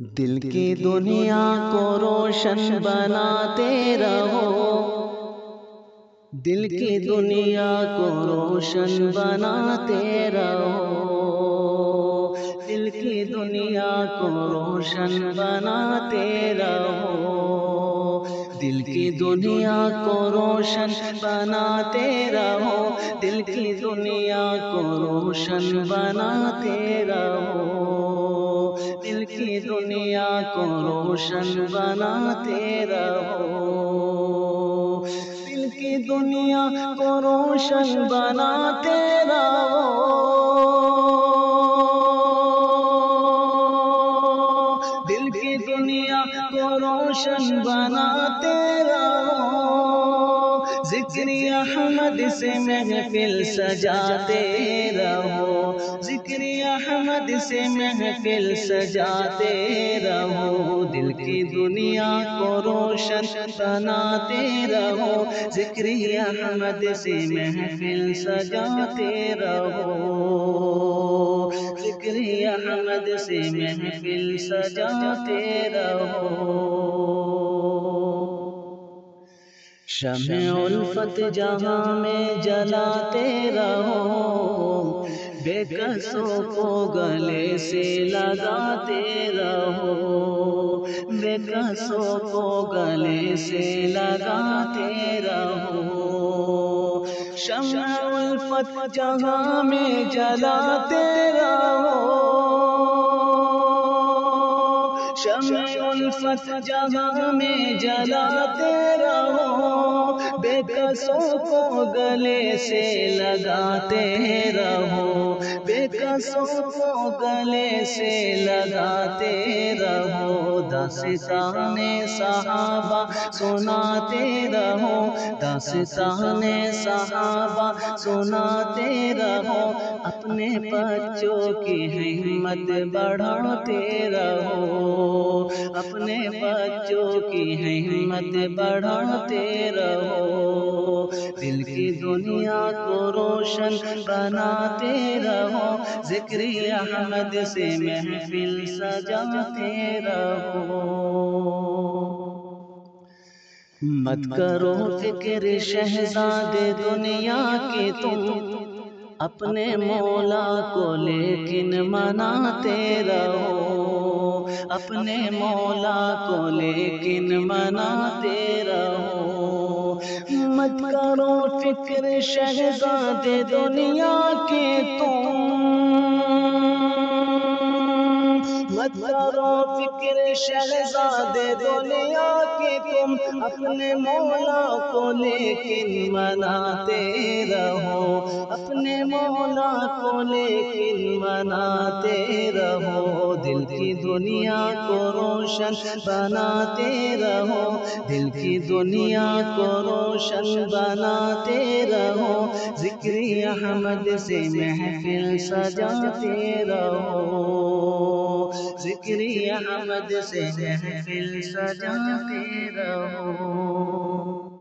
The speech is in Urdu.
دل کی دنیا کو روشن بناتے رہو، دل کی دنیا کو روشن بناتے رہو، دل کی دنیا کو روشن بناتے رہو، دل کی دنیا کو روشن بناتے رہو، دل کی دنیا کو روشن بناتے رہو، دل کی دنیا کو روشن بناتے رہو، دل کی دنیا کو روشن بناتے رہو، دل کی دنیا کو روشن بناتے رہو، ذکر احمد سے محفل سجاتے رہو، ذکر احمد سے محفل سجاتے رہو، دل کی دنیا کو روشن بناتے رہو، ذکر احمد سے محفل سجاتے رہو، ذکر احمد سے محفل سجاتے رہو، شمع الفت جہاں میں جلاتے رہو، بے کسوں کو گلے سے لگاتے رہو، بے کسوں کو گلے سے لگاتے رہو، شمع الفت جہاں میں جلاتے رہو، شمع الفت جہاں میں جلاتے رہو، بے کسوں کو گلے سے لگاتے رہو، بے کسوں کو گلے سے لگاتے رہو، داستان صحابہ سناتے رہو، داستان صحابہ سناتے رہو، اپنے بچوں کی ہمت بڑھاتے رہو، اپنے بچوں کی ہمت بڑھاتے رہو، دل کی دنیا کو روشن بناتے رہو، ذکر احمد سے محفل سجاتے رہو، مت کرو فکر شہزادے دنیا کے تم، اپنے مولا کو لیکن مناتے رہو، اپنے مولا کو لیکن مناتے رہو، مت کرو فکر شہزادے دنیا کے تم، مت کرو فکر شہزادے دنیا کے تم، اپنے مولا کو لیکن مناتے رہو، اپنے مولا کو لیکن مناتے رہو، دل کی دنیا کو روشن بناتے رہو، دل کی دنیا کو روشن بناتے رہو، ذکر احمد سے محفل سجاتے رہو، ذکر احمد سے محفل سجاتے رہو۔